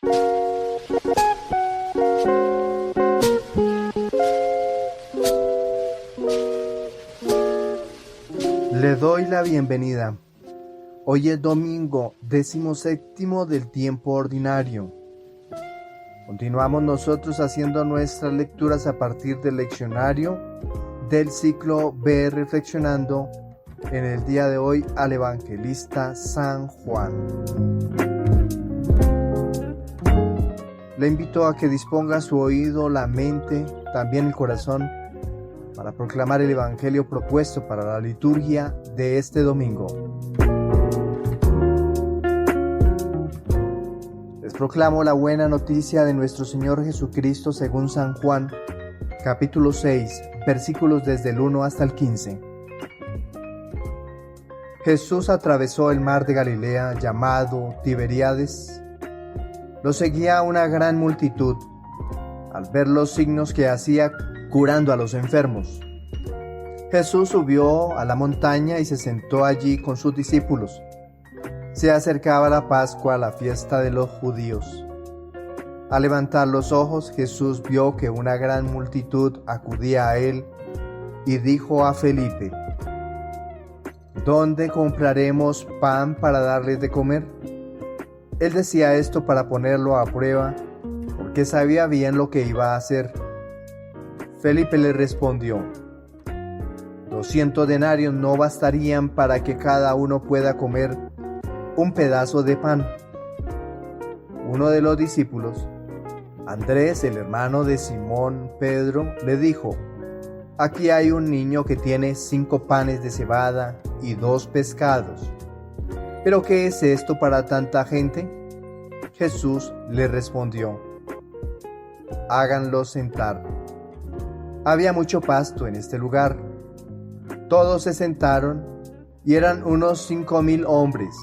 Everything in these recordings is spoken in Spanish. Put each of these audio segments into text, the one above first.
Le doy la bienvenida. Hoy es domingo 17º del tiempo ordinario. Continuamos nosotros haciendo nuestras lecturas a partir del leccionario del ciclo Ve Reflexionando, en el día de hoy al evangelista San Juan. Le invito a que disponga su oído, la mente, también el corazón, para proclamar el evangelio propuesto para la liturgia de este domingo. Les proclamo la buena noticia de nuestro Señor Jesucristo según San Juan, capítulo 6, versículos desde el 1 hasta el 15. Jesús atravesó el mar de Galilea llamado Tiberíades. Lo seguía una gran multitud al ver los signos que hacía curando a los enfermos. Jesús subió a la montaña y se sentó allí con sus discípulos. Se acercaba la Pascua, la fiesta de los judíos. Al levantar los ojos, Jesús vio que una gran multitud acudía a él y dijo a Felipe: ¿Dónde compraremos pan para darles de comer? Él decía esto para ponerlo a prueba, porque sabía bien lo que iba a hacer. Felipe le respondió: 200 denarios no bastarían para que cada uno pueda comer un pedazo de pan. Uno de los discípulos, Andrés, el hermano de Simón Pedro, le dijo: Aquí hay un niño que tiene 5 panes de cebada y 2 pescados. ¿Pero qué es esto para tanta gente? Jesús le respondió: Háganlo sentar. Había mucho pasto en este lugar. Todos se sentaron y eran unos 5,000 hombres.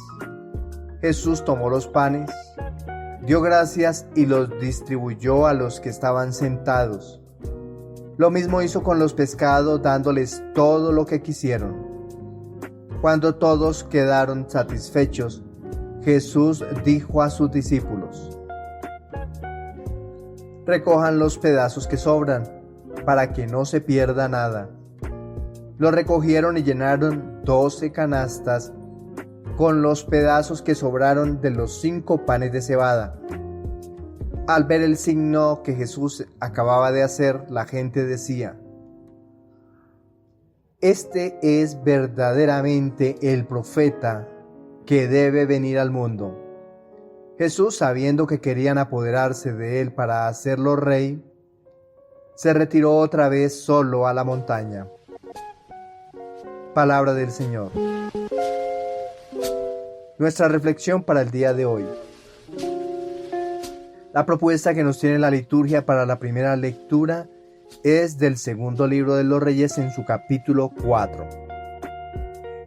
Jesús tomó los panes, dio gracias y los distribuyó a los que estaban sentados. Lo mismo hizo con los pescados, dándoles todo lo que quisieron. Cuando todos quedaron satisfechos, Jesús dijo a sus discípulos: Recojan los pedazos que sobran, para que no se pierda nada. Lo recogieron y llenaron 12 canastas con los pedazos que sobraron de los 5 panes de cebada. Al ver el signo que Jesús acababa de hacer, la gente decía: Este es verdaderamente el profeta que debe venir al mundo. Jesús, sabiendo que querían apoderarse de él para hacerlo rey, se retiró otra vez solo a la montaña. Palabra del Señor. Nuestra reflexión para el día de hoy. La propuesta que nos tiene la liturgia para la primera lectura es del segundo libro de los Reyes en su capítulo 4.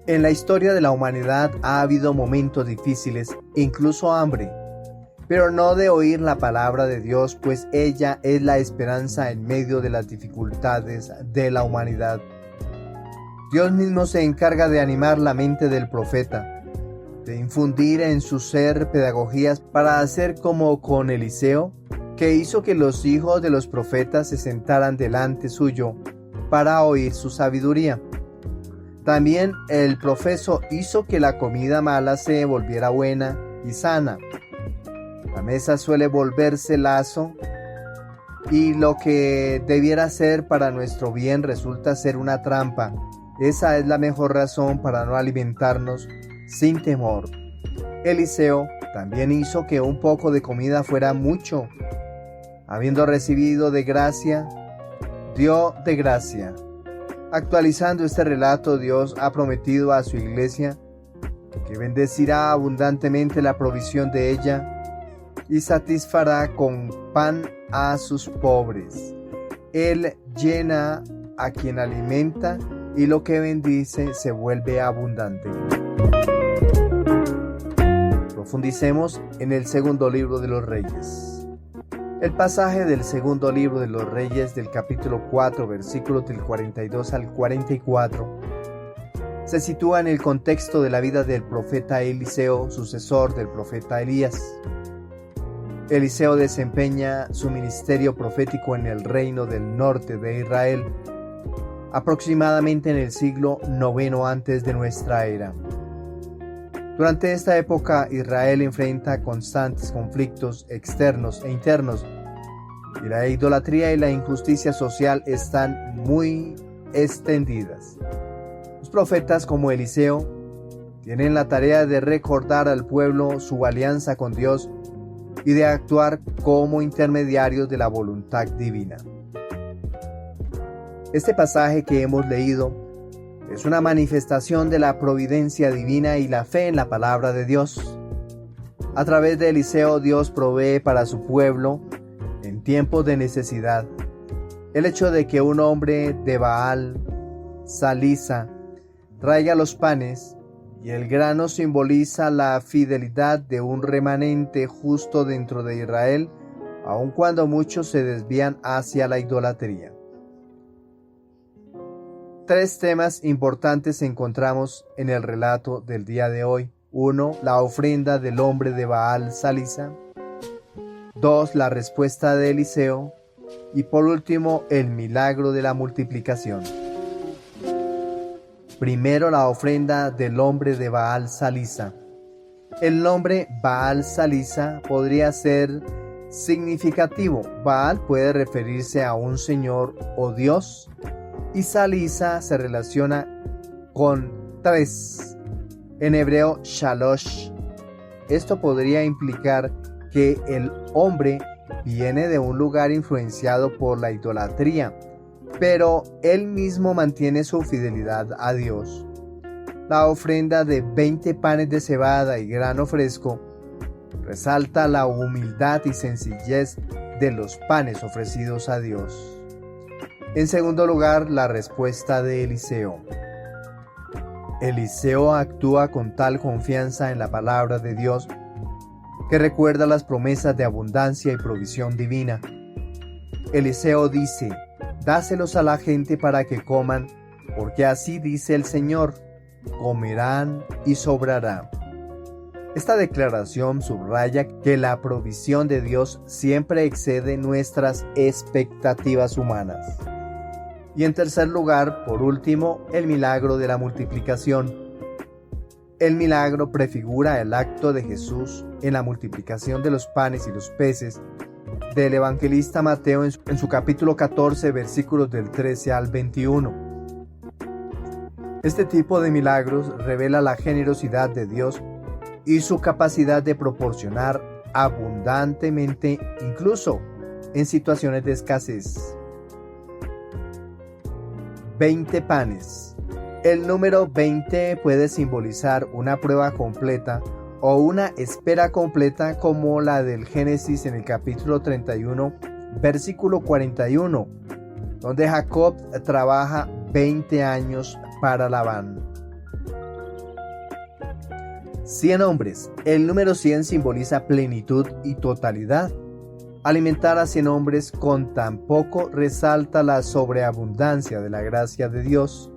En la historia de la humanidad ha habido momentos difíciles, incluso hambre, pero no de oír la palabra de Dios, pues ella es la esperanza en medio de las dificultades de la humanidad. Dios mismo se encarga de animar la mente del profeta, de infundir en su ser pedagogías para hacer como con Eliseo, que hizo que los hijos de los profetas se sentaran delante suyo para oír su sabiduría. También el profeso hizo que la comida mala se volviera buena y sana. La mesa suele volverse lazo y lo que debiera ser para nuestro bien resulta ser una trampa. Esa es la mejor razón para no alimentarnos sin temor. Eliseo también hizo que un poco de comida fuera mucho. Habiendo recibido de gracia, dio de gracia. Actualizando este relato, Dios ha prometido a su iglesia que bendecirá abundantemente la provisión de ella y satisfará con pan a sus pobres. Él llena a quien alimenta y lo que bendice se vuelve abundante. Profundicemos en el segundo libro de los Reyes. El pasaje del segundo libro de los Reyes del capítulo 4, versículos del 42 al 44, se sitúa en el contexto de la vida del profeta Eliseo, sucesor del profeta Elías. Eliseo desempeña su ministerio profético en el reino del norte de Israel, aproximadamente en el siglo IX antes de nuestra era. Durante esta época, Israel enfrenta constantes conflictos externos e internos, y la idolatría y la injusticia social están muy extendidas. Los profetas como Eliseo tienen la tarea de recordar al pueblo su alianza con Dios y de actuar como intermediarios de la voluntad divina. Este pasaje que hemos leído es una manifestación de la providencia divina y la fe en la palabra de Dios. A través de Eliseo, Dios provee para su pueblo en tiempos de necesidad. El hecho de que un hombre de Baal, Salisa, traiga los panes y el grano simboliza la fidelidad de un remanente justo dentro de Israel, aun cuando muchos se desvían hacia la idolatría. Tres temas importantes encontramos en el relato del día de hoy. 1. La ofrenda del hombre de Baal Salisa. 2. La respuesta de Eliseo. Y por último, el milagro de la multiplicación. Primero, la ofrenda del hombre de Baal Salisa. El nombre Baal Salisa podría ser significativo. Baal puede referirse a un señor o dios, y Salisa se relaciona con tres, en hebreo shalosh. Esto podría implicar que el hombre viene de un lugar influenciado por la idolatría, pero él mismo mantiene su fidelidad a Dios. La ofrenda de 20 panes de cebada y grano fresco resalta la humildad y sencillez de los panes ofrecidos a Dios. En segundo lugar, la respuesta de Eliseo. Eliseo actúa con tal confianza en la palabra de Dios que recuerda las promesas de abundancia y provisión divina. Eliseo dice: dáselos a la gente para que coman, porque así dice el Señor, comerán y sobrará. Esta declaración subraya que la provisión de Dios siempre excede nuestras expectativas humanas. Y en tercer lugar, por último, el milagro de la multiplicación. El milagro prefigura el acto de Jesús en la multiplicación de los panes y los peces del evangelista Mateo en su capítulo 14, versículos del 13 al 21. Este tipo de milagros revela la generosidad de Dios y su capacidad de proporcionar abundantemente, incluso en situaciones de escasez. 20 panes. El número 20 puede simbolizar una prueba completa o una espera completa, como la del Génesis en el capítulo 31, versículo 41, donde Jacob trabaja 20 años para Labán. 100 hombres. El número 100 simboliza plenitud y totalidad. Alimentar a 100 hombres con tan poco resalta la sobreabundancia de la gracia de Dios.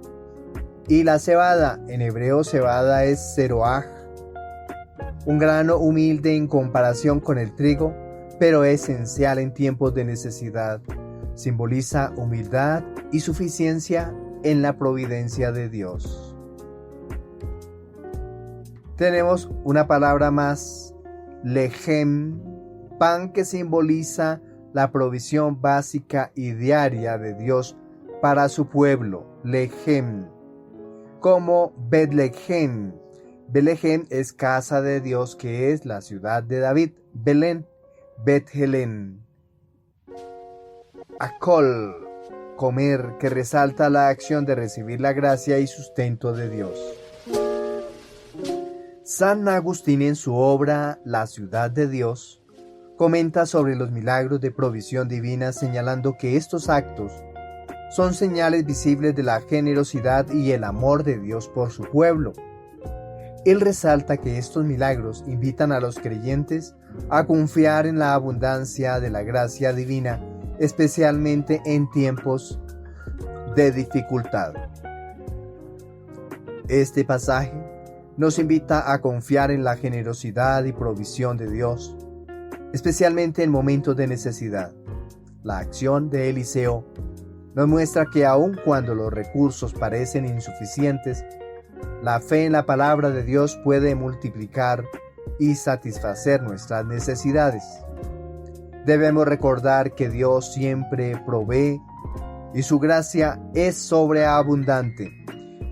Y la cebada, en hebreo cebada es zeroaj, un grano humilde en comparación con el trigo, pero esencial en tiempos de necesidad. Simboliza humildad y suficiencia en la providencia de Dios. Tenemos una palabra más, lejem, pan, que simboliza la provisión básica y diaria de Dios para su pueblo, lejem. Como Betlehem. Betlehem es casa de Dios, que es la ciudad de David. Belén, Bethelem. Akol, comer, que resalta la acción de recibir la gracia y sustento de Dios. San Agustín, en su obra La ciudad de Dios, comenta sobre los milagros de provisión divina, señalando que estos actos son señales visibles de la generosidad y el amor de Dios por su pueblo. Él resalta que estos milagros invitan a los creyentes a confiar en la abundancia de la gracia divina, especialmente en tiempos de dificultad. Este pasaje nos invita a confiar en la generosidad y provisión de Dios. especialmente en momentos de necesidad. La acción de Eliseo nos muestra que aun cuando los recursos parecen insuficientes, la fe en la palabra de Dios puede multiplicar y satisfacer nuestras necesidades. Debemos recordar que Dios siempre provee y su gracia es sobreabundante,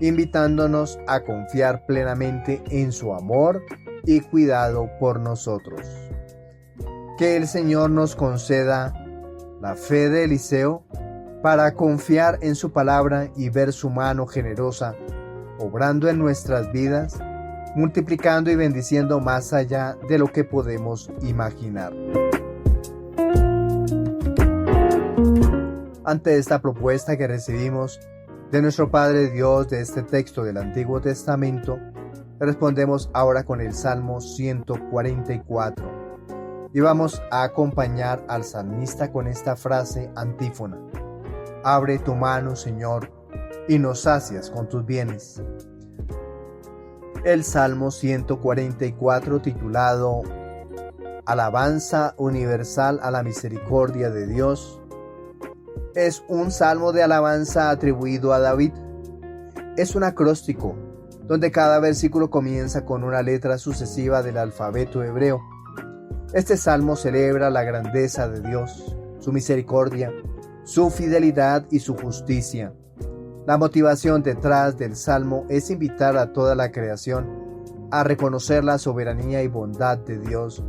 invitándonos a confiar plenamente en su amor y cuidado por nosotros. Que el Señor nos conceda la fe de Eliseo para confiar en su palabra y ver su mano generosa obrando en nuestras vidas, multiplicando y bendiciendo más allá de lo que podemos imaginar. Ante esta propuesta que recibimos de nuestro Padre Dios de este texto del Antiguo Testamento, respondemos ahora con el Salmo 144 y vamos a acompañar al salmista con esta frase antífona: abre tu mano, Señor, y nos sacias con tus bienes. El Salmo 144, titulado Alabanza universal a la misericordia de Dios, es un salmo de alabanza atribuido a David. Es un acróstico donde cada versículo comienza con una letra sucesiva del alfabeto hebreo. Este salmo celebra la grandeza de Dios, su misericordia, su fidelidad y su justicia. La motivación detrás del salmo es invitar a toda la creación a reconocer la soberanía y bondad de Dios,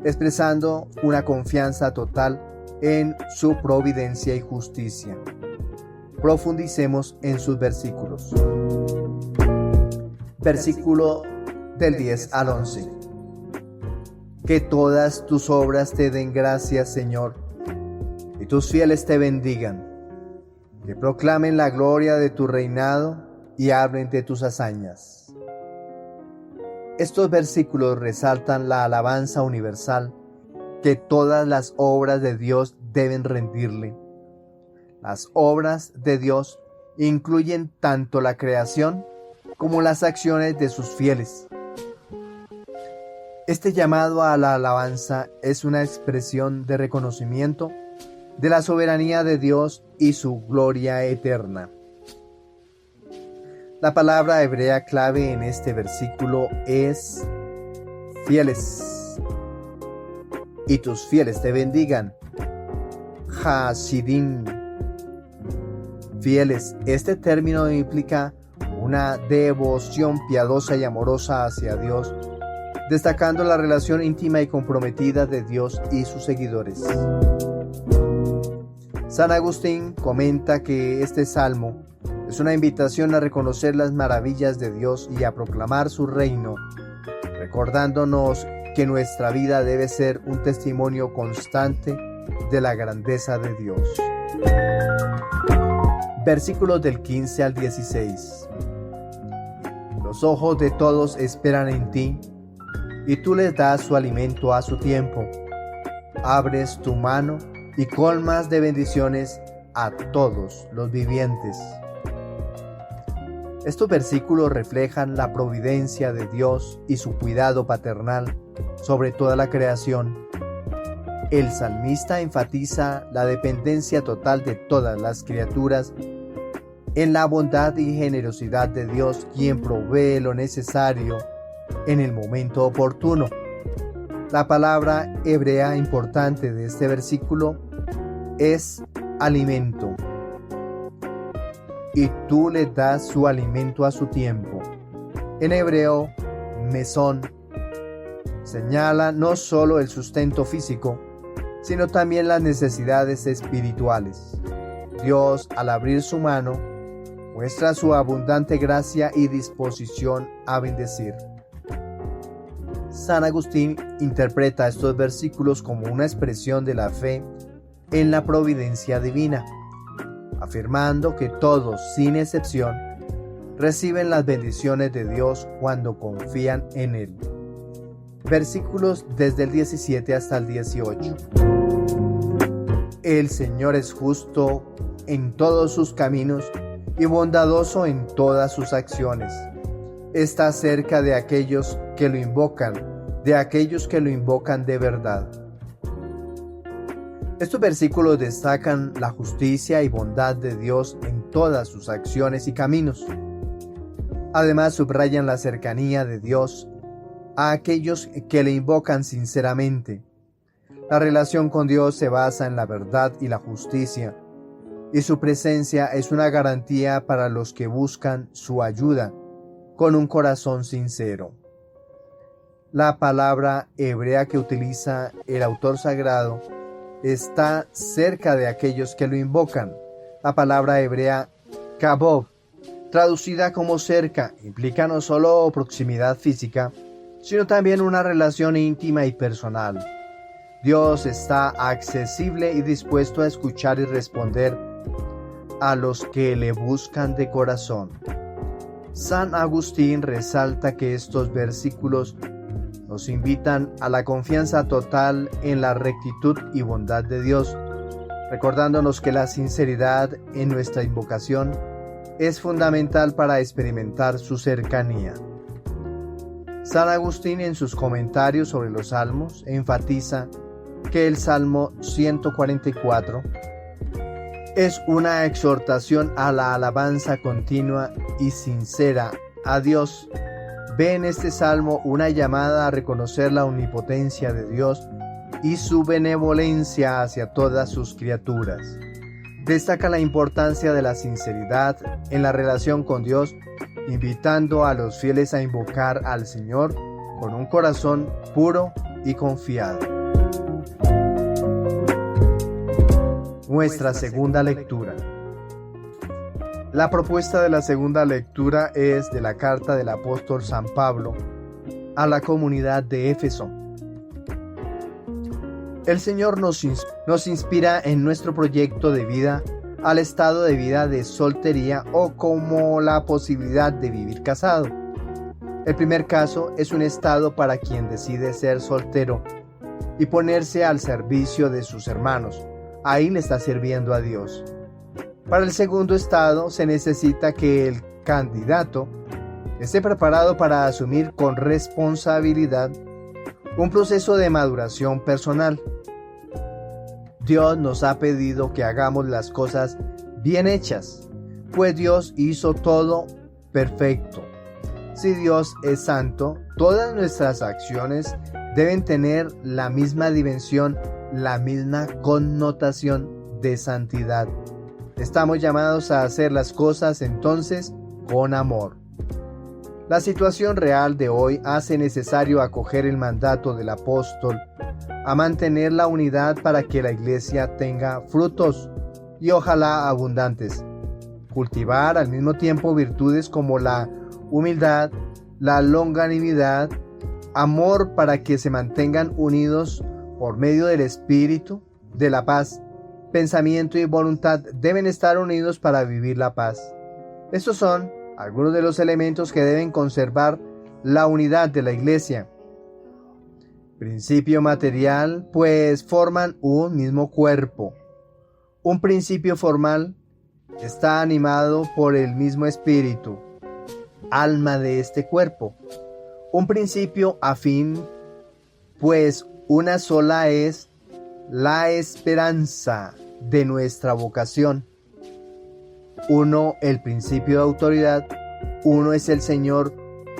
expresando una confianza total en su providencia y justicia. Profundicemos en sus versículos. Versículo del 10 al 11. Que todas tus obras te den gracias, Señor, y tus fieles te bendigan. Que proclamen la gloria de tu reinado y hablen de tus hazañas. Estos versículos resaltan la alabanza universal que todas las obras de Dios deben rendirle. Las obras de Dios incluyen tanto la creación como las acciones de sus fieles. Este llamado a la alabanza es una expresión de reconocimiento de la soberanía de Dios y su gloria eterna. La palabra hebrea clave en este versículo es fieles. Y tus fieles te bendigan. Hasidim. Fieles. Este término implica una devoción piadosa y amorosa hacia Dios, destacando la relación íntima y comprometida de Dios y sus seguidores. San Agustín comenta que este salmo es una invitación a reconocer las maravillas de Dios y a proclamar su reino, recordándonos que nuestra vida debe ser un testimonio constante de la grandeza de Dios. Versículos del 15 al 16. Los ojos de todos esperan en ti, y tú les das su alimento a su tiempo. Abres tu mano y colmas de bendiciones a todos los vivientes. Estos versículos reflejan la providencia de Dios y su cuidado paternal sobre toda la creación. El salmista enfatiza la dependencia total de todas las criaturas en la bondad y generosidad de Dios, quien provee lo necesario en el momento oportuno. La palabra hebrea importante de este versículo es alimento. Y tú le das su alimento a su tiempo. En hebreo, mesón señala no solo el sustento físico, sino también las necesidades espirituales. Dios, al abrir su mano, muestra su abundante gracia y disposición a bendecir. San Agustín interpreta estos versículos como una expresión de la fe en la providencia divina, afirmando que todos, sin excepción, reciben las bendiciones de Dios cuando confían en Él. Versículos desde el 17 hasta el 18. El Señor es justo en todos sus caminos y bondadoso en todas sus acciones. Está cerca de aquellos que lo invocan, de aquellos que lo invocan de verdad. Estos versículos destacan la justicia y bondad de Dios en todas sus acciones y caminos. Además, subrayan la cercanía de Dios a aquellos que le invocan sinceramente. La relación con Dios se basa en la verdad y la justicia, y su presencia es una garantía para los que buscan su ayuda con un corazón sincero. La palabra hebrea que utiliza el autor sagrado está cerca de aquellos que lo invocan. La palabra hebrea kabov, traducida como cerca, implica no solo proximidad física, sino también una relación íntima y personal. Dios está accesible y dispuesto a escuchar y responder a los que le buscan de corazón. San Agustín resalta que estos versículos nos invitan a la confianza total en la rectitud y bondad de Dios, recordándonos que la sinceridad en nuestra invocación es fundamental para experimentar su cercanía. San Agustín, en sus comentarios sobre los salmos, enfatiza que el Salmo 144 es una exhortación a la alabanza continua y sincera a Dios. Ve en este salmo una llamada a reconocer la omnipotencia de Dios y su benevolencia hacia todas sus criaturas. Destaca la importancia de la sinceridad en la relación con Dios, invitando a los fieles a invocar al Señor con un corazón puro y confiado. Nuestra segunda lectura. La propuesta de la segunda lectura es de la carta del apóstol San Pablo a la comunidad de Éfeso. El Señor nos inspira en nuestro proyecto de vida al estado de vida de soltería o como la posibilidad de vivir casado. El primer caso es un estado para quien decide ser soltero y ponerse al servicio de sus hermanos. Ahí le está sirviendo a Dios. Para el segundo estado se necesita que el candidato esté preparado para asumir con responsabilidad un proceso de maduración personal. Dios nos ha pedido que hagamos las cosas bien hechas, pues Dios hizo todo perfecto. Si Dios es santo, todas nuestras acciones deben tener la misma dimensión, la misma connotación de santidad. Estamos llamados a hacer las cosas entonces con amor. La situación real de hoy hace necesario acoger el mandato del apóstol a mantener la unidad para que la iglesia tenga frutos y ojalá abundantes. Cultivar al mismo tiempo virtudes como la humildad, la longanimidad, amor para que se mantengan unidos por medio del espíritu, de la paz. Pensamiento y voluntad deben estar unidos para vivir la paz. Estos son algunos de los elementos que deben conservar la unidad de la iglesia. Principio material, pues forman un mismo cuerpo. Un principio formal está animado por el mismo espíritu, alma de este cuerpo. Un principio afín, pues una sola es la esperanza de nuestra vocación. Uno, el principio de autoridad. Uno es el Señor.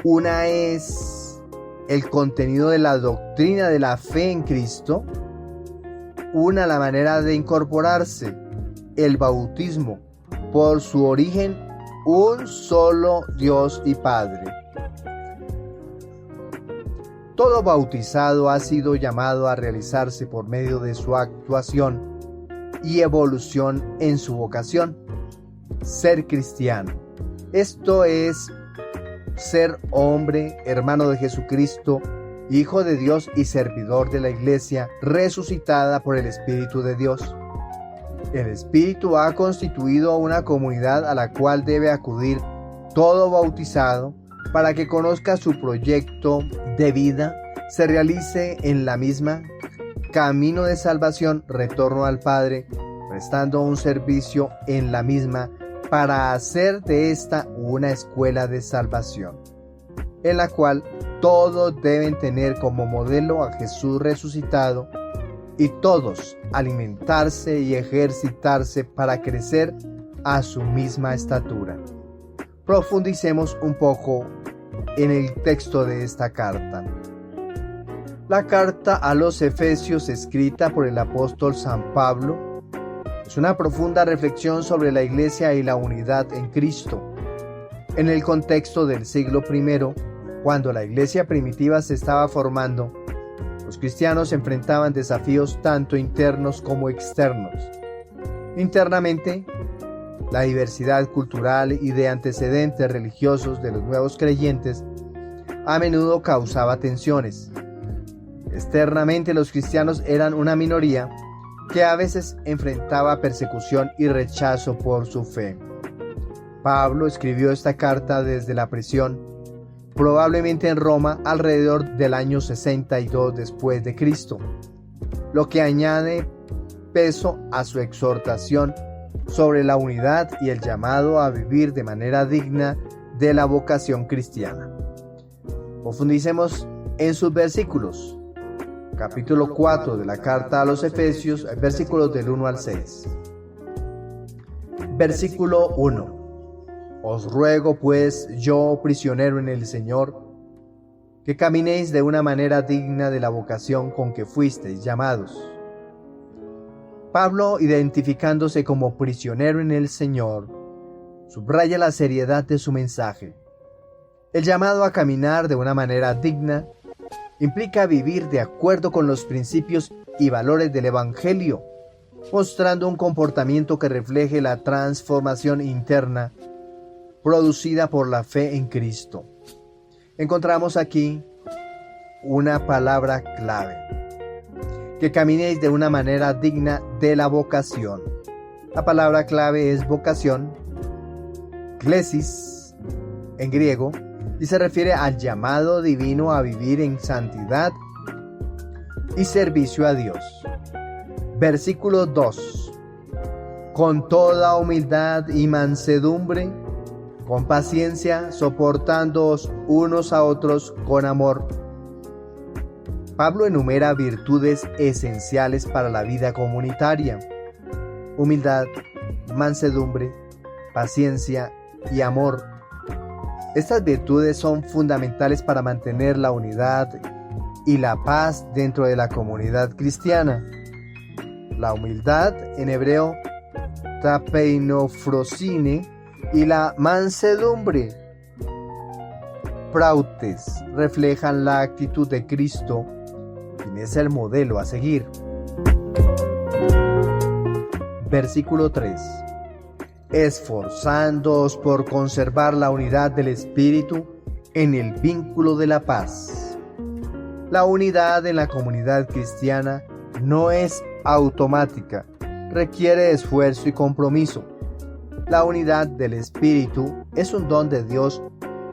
Una es el contenido de la doctrina de la fe en Cristo. Una, la manera de incorporarse, el bautismo. Por su origen, un solo Dios y Padre. Todo bautizado ha sido llamado a realizarse por medio de su actuación y evolución en su vocación, ser cristiano. Esto es ser hombre, hermano de Jesucristo, Hijo de Dios y servidor de la Iglesia resucitada por el Espíritu de Dios. El Espíritu ha constituido una comunidad a la cual debe acudir todo bautizado para que conozca su proyecto de vida, se realice en la misma, camino de salvación, retorno al Padre, prestando un servicio en la misma para hacer de esta una escuela de salvación, en la cual todos deben tener como modelo a Jesús resucitado y todos alimentarse y ejercitarse para crecer a su misma estatura. Profundicemos un poco en el texto de esta carta. La carta a los Efesios, escrita por el apóstol San Pablo, es una profunda reflexión sobre la Iglesia y la unidad en Cristo. En el contexto del siglo I, cuando la Iglesia primitiva se estaba formando, los cristianos enfrentaban desafíos tanto internos como externos. Internamente, la diversidad cultural y de antecedentes religiosos de los nuevos creyentes a menudo causaba tensiones. Externamente, los cristianos eran una minoría que a veces enfrentaba persecución y rechazo por su fe. Pablo escribió esta carta desde la prisión, probablemente en Roma alrededor del año 62 después de Cristo, lo que añade peso a su exhortación sobre la unidad y el llamado a vivir de manera digna de la vocación cristiana. Profundicemos en sus versículos. Capítulo 4 de la carta a los Efesios, versículos del 1 al 6. Versículo 1. Os ruego pues, yo prisionero en el Señor, que caminéis de una manera digna de la vocación con que fuisteis llamados. Pablo, identificándose como prisionero en el Señor, subraya la seriedad de su mensaje. El llamado a caminar de una manera digna implica vivir de acuerdo con los principios y valores del Evangelio, mostrando un comportamiento que refleje la transformación interna producida por la fe en Cristo. Encontramos aquí una palabra clave: que caminéis de una manera digna de la vocación. La palabra clave es vocación, klesis en griego, y se refiere al llamado divino a vivir en santidad y servicio a Dios. Versículo 2. Con toda humildad y mansedumbre, con paciencia, soportándoos unos a otros con amor. Pablo enumera virtudes esenciales para la vida comunitaria: humildad, mansedumbre, paciencia y amor. Estas virtudes son fundamentales para mantener la unidad y la paz dentro de la comunidad cristiana. La humildad, en hebreo, tapeinofrosine, y la mansedumbre, prautes, reflejan la actitud de Cristo, quien es el modelo a seguir. Versículo 3. Esforzándoos por conservar la unidad del Espíritu en el vínculo de la paz. La unidad en la comunidad cristiana no es automática, requiere esfuerzo y compromiso. La unidad del Espíritu es un don de Dios,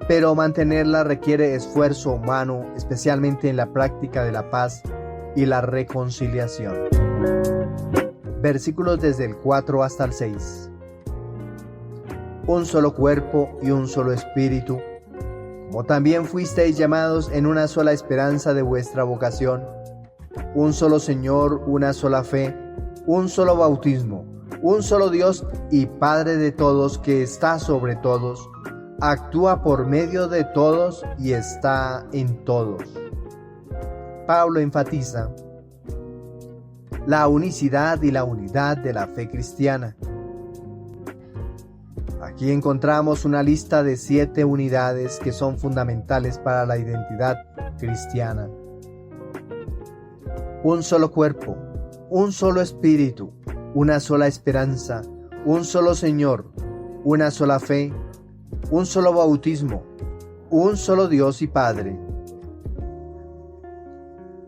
pero mantenerla requiere esfuerzo humano, especialmente en la práctica de la paz y la reconciliación. Versículos desde el 4 hasta el 6. Un solo cuerpo y un solo espíritu, como también fuisteis llamados en una sola esperanza de vuestra vocación. Un solo Señor, una sola fe, un solo bautismo, un solo Dios y Padre de todos, que está sobre todos, actúa por medio de todos y está en todos. Pablo enfatiza la unicidad y la unidad de la fe cristiana. Aquí encontramos una lista de 7 unidades que son fundamentales para la identidad cristiana. Un solo cuerpo, un solo espíritu, una sola esperanza, un solo Señor, una sola fe, un solo bautismo, un solo Dios y Padre.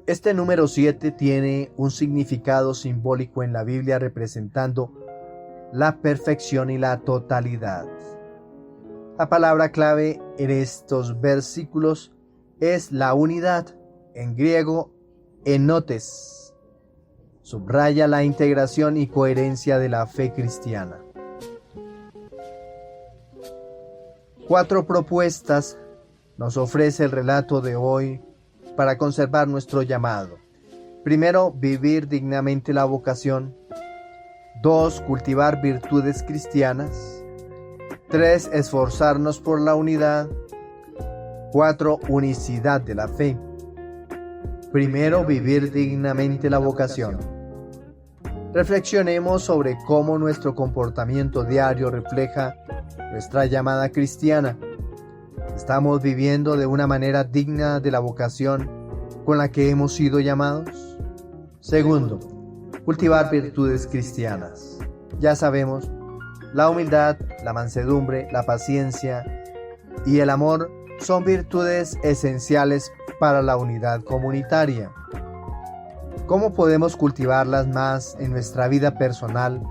Este número 7 tiene un significado simbólico en la Biblia, representando la perfección y la totalidad. La palabra clave en estos versículos es la unidad, en griego enotes. Subraya la integración y coherencia de la fe cristiana. 4 propuestas nos ofrece el relato de hoy para conservar nuestro llamado. Primero, vivir dignamente la vocación. 2. Cultivar virtudes cristianas. 3. Esforzarnos por la unidad. 4. Unicidad de la fe. Primero, vivir dignamente la vocación. Reflexionemos sobre cómo nuestro comportamiento diario refleja nuestra llamada cristiana. ¿Estamos viviendo de una manera digna de la vocación con la que hemos sido llamados? Segundo, cultivar virtudes cristianas. Ya sabemos, la humildad, la mansedumbre, la paciencia y el amor son virtudes esenciales para la unidad comunitaria. ¿Cómo podemos cultivarlas más en nuestra vida personal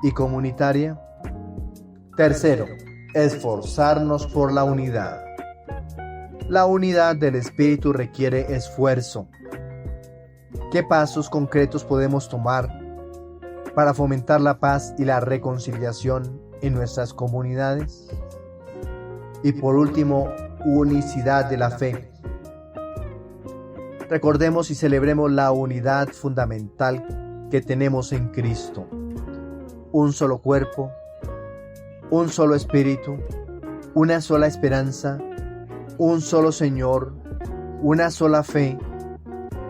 y comunitaria? Tercero, esforzarnos por la unidad. La unidad del espíritu requiere esfuerzo. ¿Qué pasos concretos podemos tomar para fomentar la paz y la reconciliación en nuestras comunidades? Y por último, unicidad de la fe. Recordemos y celebremos la unidad fundamental que tenemos en Cristo. Un solo cuerpo, un solo espíritu, una sola esperanza, un solo Señor, una sola fe,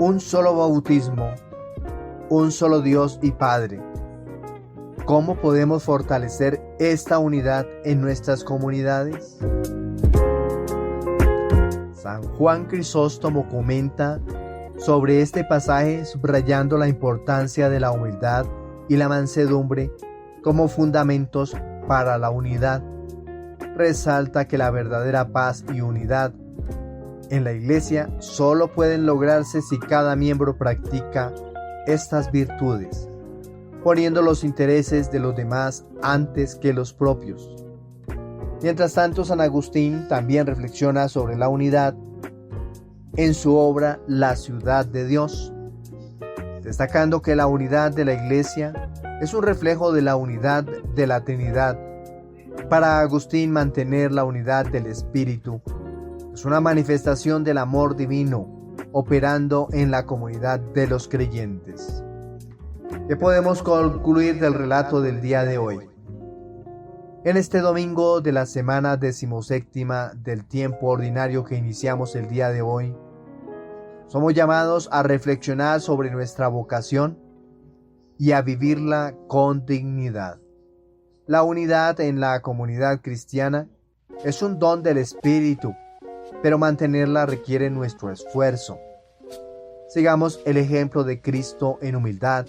un solo bautismo, un solo Dios y Padre. ¿Cómo podemos fortalecer esta unidad en nuestras comunidades? San Juan Crisóstomo comenta sobre este pasaje subrayando la importancia de la humildad y la mansedumbre como fundamentos para la unidad. Resalta que la verdadera paz y unidad en la Iglesia solo pueden lograrse si cada miembro practica estas virtudes, poniendo los intereses de los demás antes que los propios. Mientras tanto, San Agustín también reflexiona sobre la unidad en su obra La ciudad de Dios, destacando que la unidad de la Iglesia es un reflejo de la unidad de la Trinidad. Para Agustín, mantener la unidad del Espíritu es una manifestación del amor divino operando en la comunidad de los creyentes. ¿Qué podemos concluir del relato del día de hoy? En este domingo de la semana 17ª del tiempo ordinario que iniciamos el día de hoy, somos llamados a reflexionar sobre nuestra vocación y a vivirla con dignidad. La unidad en la comunidad cristiana es un don del Espíritu, pero mantenerla requiere nuestro esfuerzo. Sigamos el ejemplo de Cristo en humildad,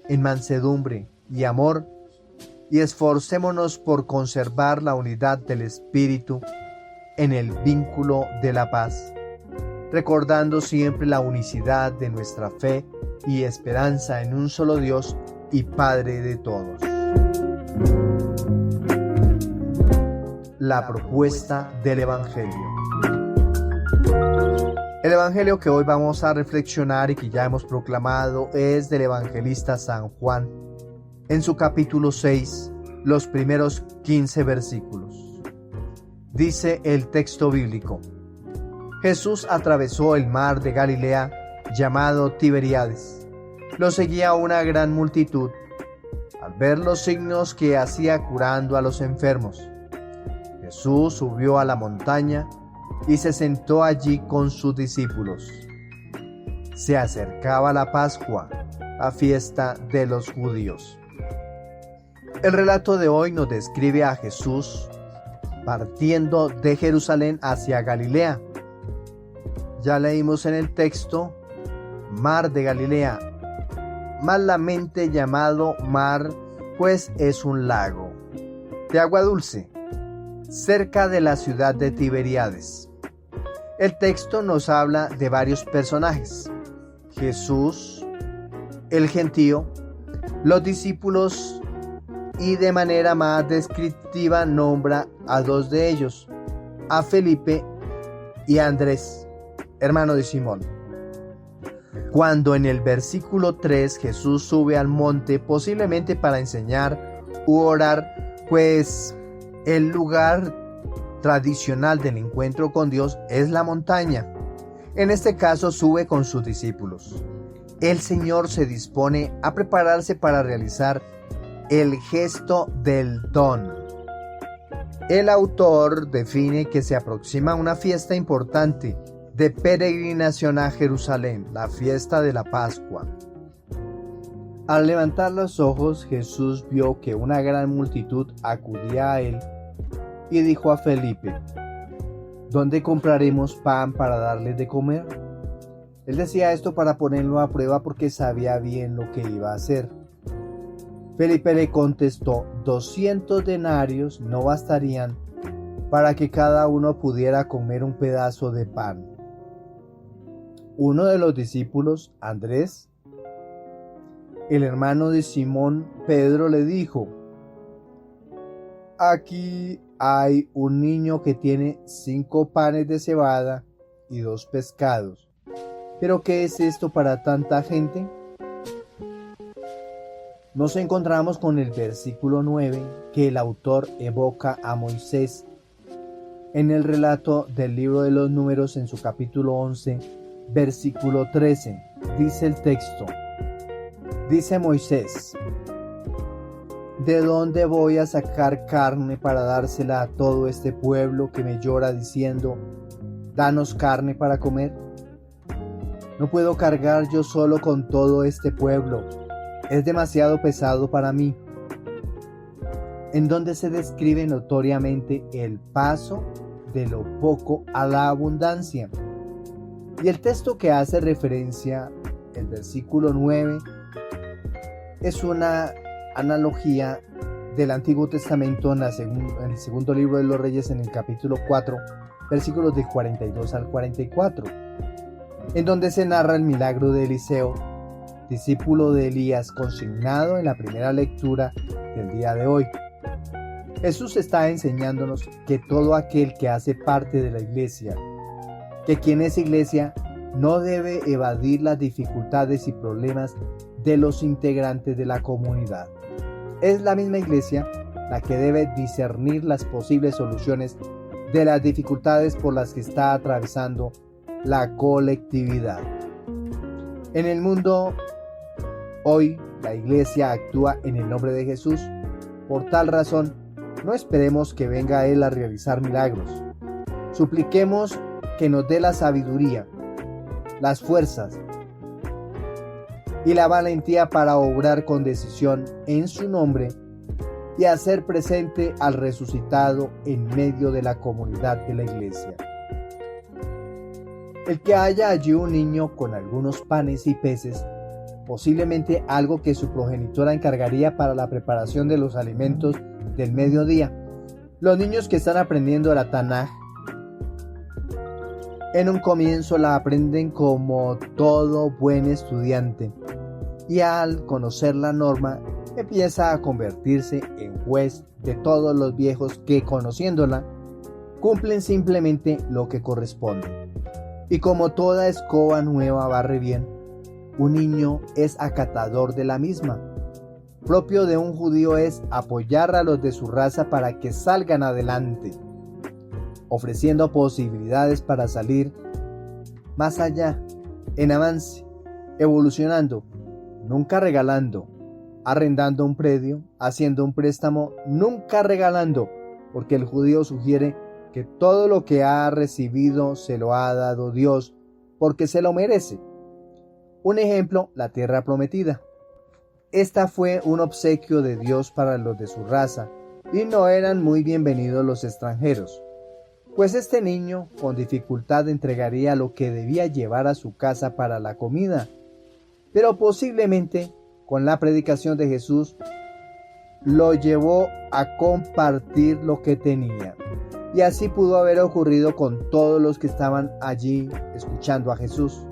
en mansedumbre y amor, y esforcémonos por conservar la unidad del Espíritu en el vínculo de la paz, recordando siempre la unicidad de nuestra fe y esperanza en un solo Dios y Padre de todos. La propuesta del Evangelio. El Evangelio que hoy vamos a reflexionar y que ya hemos proclamado es del evangelista San Juan, en su capítulo 6, los primeros 15 versículos. Dice el texto bíblico: Jesús atravesó el mar de Galilea, llamado Tiberíades. Lo seguía una gran multitud, al ver los signos que hacía curando a los enfermos. Jesús subió a la montaña y se sentó allí con sus discípulos. Se acercaba la Pascua, la fiesta de los judíos. El relato de hoy nos describe a Jesús partiendo de Jerusalén hacia Galilea. Ya leímos en el texto, mar de Galilea, malamente llamado mar, pues es un lago de agua dulce, cerca de la ciudad de Tiberíades. El texto nos habla de varios personajes: Jesús, el gentío, los discípulos, y de manera más descriptiva nombra a dos de ellos, a Felipe y a Andrés, hermano de Simón. Cuando en el versículo 3 Jesús sube al monte, posiblemente para enseñar u orar, pues el lugar tradicional del encuentro con Dios es la montaña. En este caso sube con sus discípulos. el Señor se dispone a prepararse para realizar el gesto del don. El autor define que se aproxima una fiesta importante de peregrinación a Jerusalén, la fiesta de la Pascua. Al levantar los ojos, Jesús vio que una gran multitud acudía a él y dijo a Felipe: ¿dónde compraremos pan para darles de comer? Él decía esto para ponerlo a prueba porque sabía bien lo que iba a hacer. Felipe le contestó: 200 denarios no bastarían para que cada uno pudiera comer un pedazo de pan. Uno de los discípulos, Andrés, el hermano de Simón Pedro, le dijo: aquí hay un niño que tiene 5 panes de cebada y 2 pescados. ¿Pero qué es esto para tanta gente? Nos encontramos con el versículo 9 que el autor evoca a Moisés en el relato del libro de los Números en su capítulo 11, versículo 13. Dice el texto: dice Moisés: ¿de dónde voy a sacar carne para dársela a todo este pueblo que me llora diciendo: danos carne para comer? No puedo cargar yo solo con todo este pueblo, es demasiado pesado para mí. En donde se describe notoriamente el paso de lo poco a la abundancia. Y el texto que hace referencia, el versículo 9, es una analogía del Antiguo Testamento en el segundo libro de los Reyes, en el capítulo 4, versículos de 42 al 44, en donde se narra el milagro de Eliseo, discípulo de Elías, consignado en la primera lectura del día de hoy. Jesús está enseñándonos que todo aquel que hace parte de la iglesia, que quien es iglesia, no debe evadir las dificultades y problemas de los integrantes de la comunidad. Es la misma iglesia la que debe discernir las posibles soluciones de las dificultades por las que está atravesando la colectividad. En el mundo hoy, la iglesia actúa en el nombre de Jesús. Por tal razón, no esperemos que venga Él a realizar milagros. Supliquemos que nos dé la sabiduría, las fuerzas y la valentía para obrar con decisión en su nombre y hacer presente al resucitado en medio de la comunidad de la iglesia. El que haya allí un niño con algunos panes y peces, posiblemente algo que su progenitora encargaría para la preparación de los alimentos del mediodía. Los niños que están aprendiendo la Tanaj, en un comienzo la aprenden como todo buen estudiante, y al conocer la norma empieza a convertirse en juez de todos los viejos que, conociéndola, cumplen simplemente lo que corresponde. Y como toda escoba nueva barre bien, un niño es acatador de la misma. Propio de un judío es apoyar a los de su raza para que salgan adelante, ofreciendo posibilidades para salir más allá, en avance, evolucionando, nunca regalando, arrendando un predio, haciendo un préstamo, nunca regalando, porque el judío sugiere que todo lo que ha recibido se lo ha dado Dios, porque se lo merece. Un ejemplo, la tierra prometida. Esta fue un obsequio de Dios para los de su raza, y no eran muy bienvenidos los extranjeros, pues este niño con dificultad entregaría lo que debía llevar a su casa para la comida, pero posiblemente con la predicación de Jesús lo llevó a compartir lo que tenía. Y así pudo haber ocurrido con todos los que estaban allí escuchando a Jesús.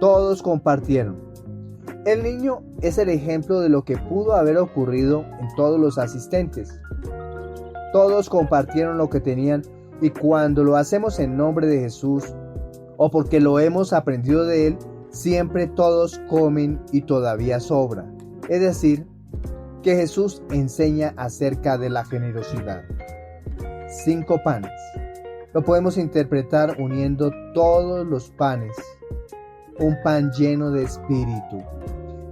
Todos compartieron. El niño es el ejemplo de lo que pudo haber ocurrido en todos los asistentes. Todos compartieron lo que tenían, y cuando lo hacemos en nombre de Jesús o porque lo hemos aprendido de Él, siempre todos comen y todavía sobra. Es decir, que Jesús enseña acerca de la generosidad. 5 panes. Lo podemos interpretar uniendo todos los panes un pan lleno de espíritu.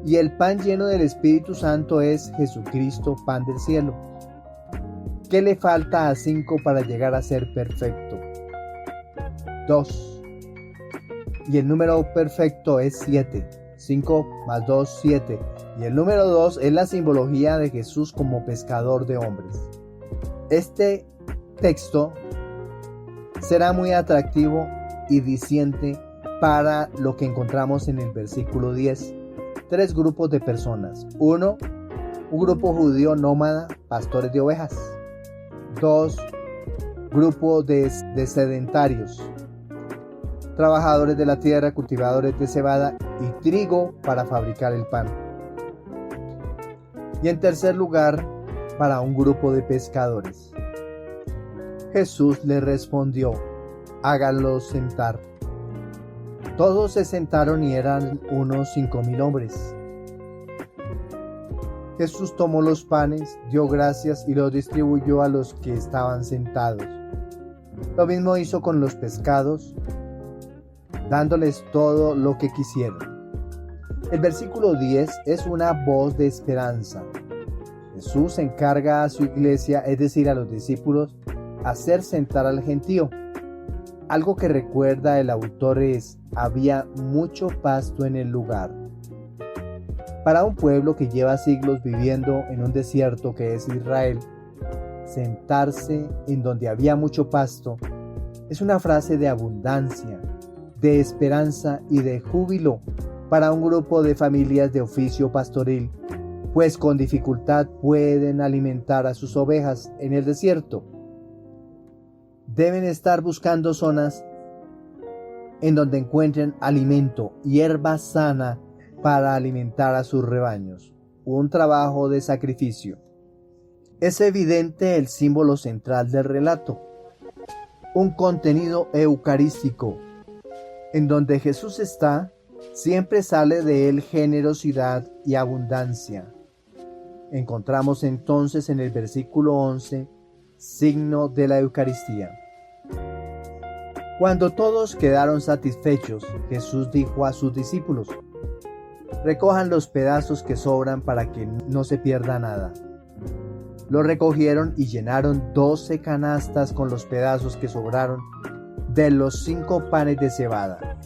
Y el pan lleno del Espíritu Santo es Jesucristo, pan del cielo. ¿Qué le falta a 5 para llegar a ser perfecto? 2. Y el número perfecto es 7. 5 más 2, 7. Y el número 2 es la simbología de Jesús como pescador de hombres. Este texto será muy atractivo y diciente para lo que encontramos en el versículo 10. 3 grupos de personas. 1. Un grupo judío nómada, pastores de ovejas. 2. Grupo de sedentarios, trabajadores de la tierra, cultivadores de cebada y trigo para fabricar el pan. Y en tercer lugar, para un grupo de pescadores. Jesús le respondió: háganlos sentar. Todos se sentaron y eran unos 5,000 hombres. Jesús tomó los panes, dio gracias y los distribuyó a los que estaban sentados. Lo mismo hizo con los pescados, dándoles todo lo que quisieron. El versículo 10 es una voz de esperanza. Jesús encarga a su iglesia, es decir, a los discípulos, hacer sentar al gentío. Algo que recuerda el autor es: había mucho pasto en el lugar. Para un pueblo que lleva siglos viviendo en un desierto que es Israel, sentarse en donde había mucho pasto es una frase de abundancia, de esperanza y de júbilo para un grupo de familias de oficio pastoril, pues con dificultad pueden alimentar a sus ovejas en el desierto. Deben estar buscando zonas en donde encuentren alimento, hierba sana para alimentar a sus rebaños, un trabajo de sacrificio. Es evidente el símbolo central del relato, un contenido eucarístico. En donde Jesús está, siempre sale de él generosidad y abundancia. Encontramos entonces en el versículo 11, signo de la Eucaristía. Cuando todos quedaron satisfechos, Jesús dijo a sus discípulos: recojan los pedazos que sobran para que no se pierda nada. Lo recogieron y llenaron 12 canastas con los pedazos que sobraron de los 5 panes de cebada.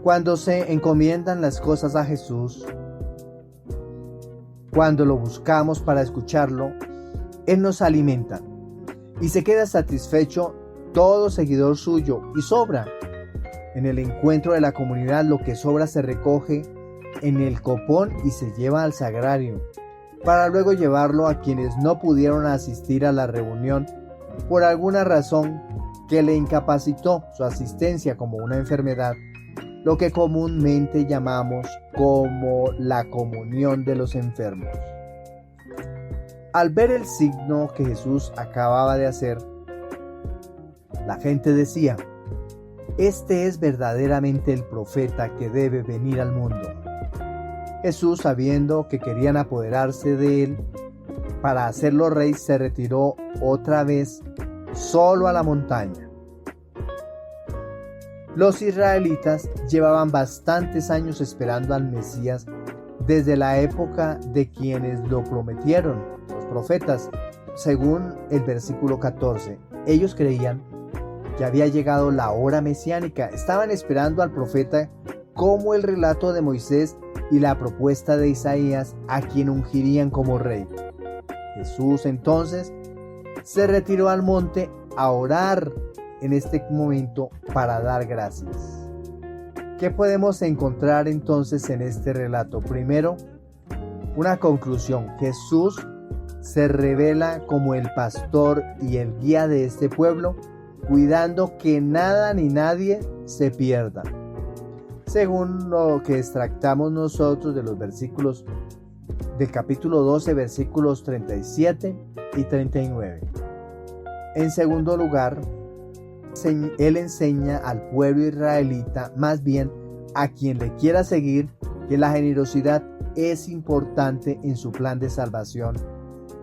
Cuando se encomiendan las cosas a Jesús, cuando lo buscamos para escucharlo, Él nos alimenta y se queda satisfecho todo seguidor suyo y sobra. En el encuentro de la comunidad, lo que sobra se recoge en el copón y se lleva al sagrario, para luego llevarlo a quienes no pudieron asistir a la reunión por alguna razón que le incapacitó su asistencia, como una enfermedad, lo que comúnmente llamamos como la comunión de los enfermos. Al ver el signo que Jesús acababa de hacer, la gente decía: este es verdaderamente el profeta que debe venir al mundo. Jesús, sabiendo que querían apoderarse de él para hacerlo rey, se retiró otra vez solo a la montaña. Los israelitas llevaban bastantes años esperando al Mesías desde la época de quienes lo prometieron, los profetas. Según el versículo 14, ellos creían que había llegado la hora mesiánica. Estaban esperando al profeta como el relato de Moisés y la propuesta de Isaías, a quien ungirían como rey. Jesús entonces se retiró al monte a orar en este momento para dar gracias. ¿Qué podemos encontrar entonces en este relato? Primero, una conclusión: Jesús se revela como el pastor y el guía de este pueblo, cuidando que nada ni nadie se pierda. Según lo que extractamos nosotros de los versículos del capítulo 12, versículos 37 y 39. En segundo lugar, Él enseña al pueblo israelita, más bien a quien le quiera seguir, que la generosidad es importante en su plan de salvación,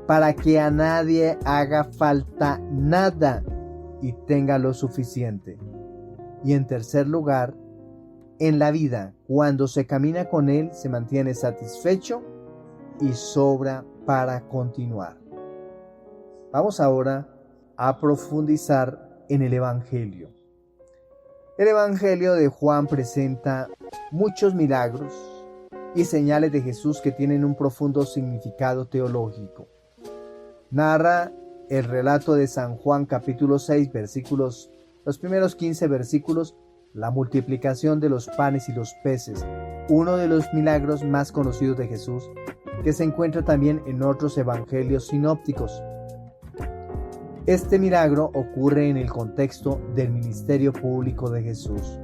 para que a nadie haga falta nada y tenga lo suficiente. Y en tercer lugar, en la vida, cuando se camina con Él, se mantiene satisfecho y sobra para continuar. Vamos ahora a profundizar en el Evangelio. El Evangelio de Juan presenta muchos milagros y señales de Jesús que tienen un profundo significado teológico. Narra el relato de San Juan capítulo 6 los primeros 15 versículos, la multiplicación de los panes y los peces, uno de los milagros más conocidos de Jesús, que se encuentra también en otros evangelios sinópticos. Este milagro ocurre en el contexto del ministerio público de Jesús,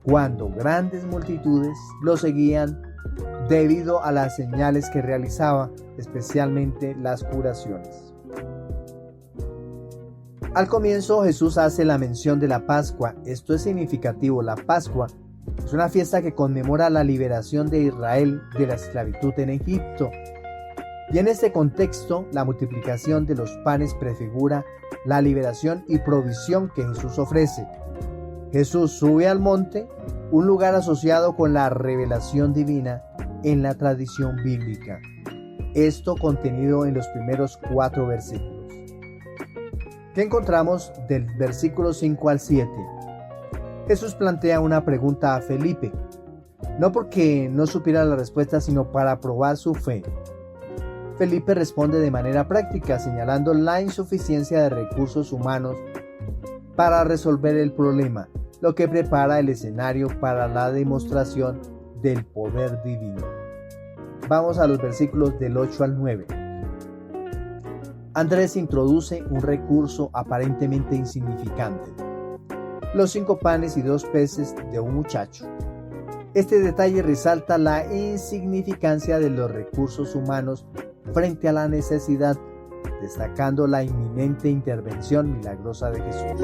cuando grandes multitudes lo seguían debido a las señales que realizaba, especialmente las curaciones. Al comienzo Jesús hace la mención de la Pascua. Esto es significativo. La Pascua es una fiesta que conmemora la liberación de Israel de la esclavitud en Egipto. Y en este contexto, la multiplicación de los panes prefigura la liberación y provisión que Jesús ofrece. Jesús sube al monte, un lugar asociado con la revelación divina en la tradición bíblica. Esto contenido en los primeros 4 versículos. ¿Qué encontramos del versículo 5 al 7? Jesús plantea una pregunta a Felipe, no porque no supiera la respuesta, sino para probar su fe. Felipe responde de manera práctica, señalando la insuficiencia de recursos humanos para resolver el problema, lo que prepara el escenario para la demostración del poder divino. Vamos a los versículos del 8 al 9. Andrés introduce un recurso aparentemente insignificante: los 5 panes y 2 peces de un muchacho. Este detalle resalta la insignificancia de los recursos humanos frente a la necesidad, destacando la inminente intervención milagrosa de Jesús.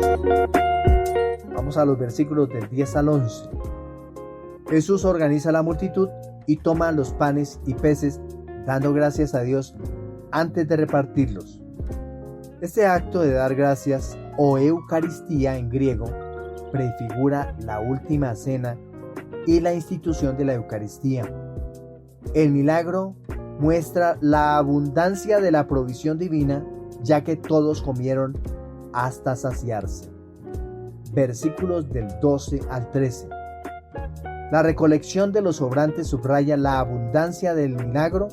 Vamos a los versículos del 10 al 11. Jesús organiza la multitud y toma los panes y peces, dando gracias a Dios antes de repartirlos. Este acto de dar gracias, o Eucaristía en griego, prefigura la última cena y la institución de la Eucaristía. El milagro muestra la abundancia de la provisión divina, ya que todos comieron hasta saciarse. Versículos del 12 al 13. La recolección de los sobrantes subraya la abundancia del milagro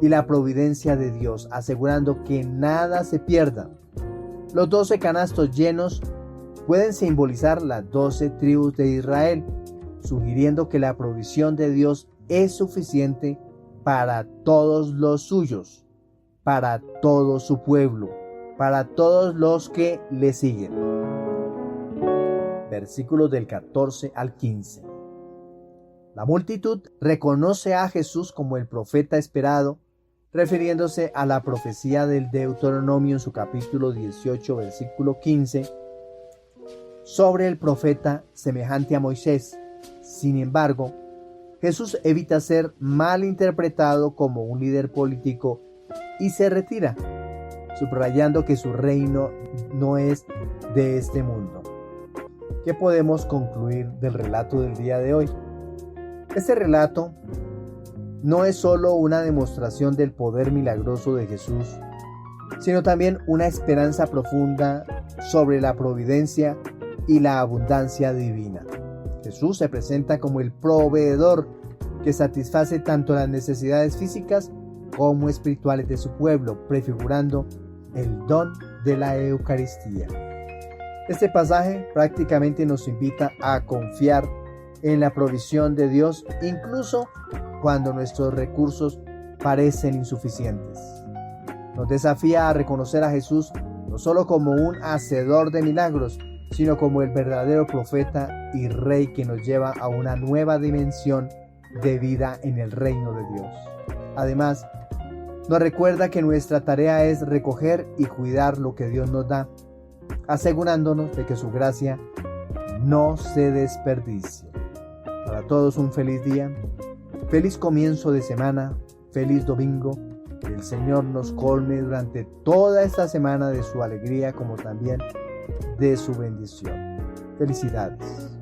y la providencia de Dios, asegurando que nada se pierda. Los 12 canastos llenos pueden simbolizar las 12 tribus de Israel, sugiriendo que la provisión de Dios es suficiente para todos los suyos, para todo su pueblo, para todos los que le siguen. Versículos del 14 al 15. La multitud reconoce a Jesús como el profeta esperado, refiriéndose a la profecía del Deuteronomio en su capítulo 18, versículo 15, sobre el profeta semejante a Moisés. Sin embargo, Jesús evita ser mal interpretado como un líder político y se retira, subrayando que su reino no es de este mundo. ¿Qué podemos concluir del relato del día de hoy? Este relato no es solo una demostración del poder milagroso de Jesús, sino también una esperanza profunda sobre la providencia y la abundancia divina. Jesús se presenta como el proveedor que satisface tanto las necesidades físicas como espirituales de su pueblo, prefigurando el don de la Eucaristía. Este pasaje prácticamente nos invita a confiar en la provisión de Dios, incluso cuando nuestros recursos parecen insuficientes. Nos desafía a reconocer a Jesús no solo como un hacedor de milagros, sino como el verdadero profeta y rey que nos lleva a una nueva dimensión de vida en el reino de Dios. Además, nos recuerda que nuestra tarea es recoger y cuidar lo que Dios nos da, asegurándonos de que su gracia no se desperdicie. Para todos un feliz día, feliz comienzo de semana, feliz domingo. Que el Señor nos colme durante toda esta semana de su alegría como también de su bendición. Felicidades.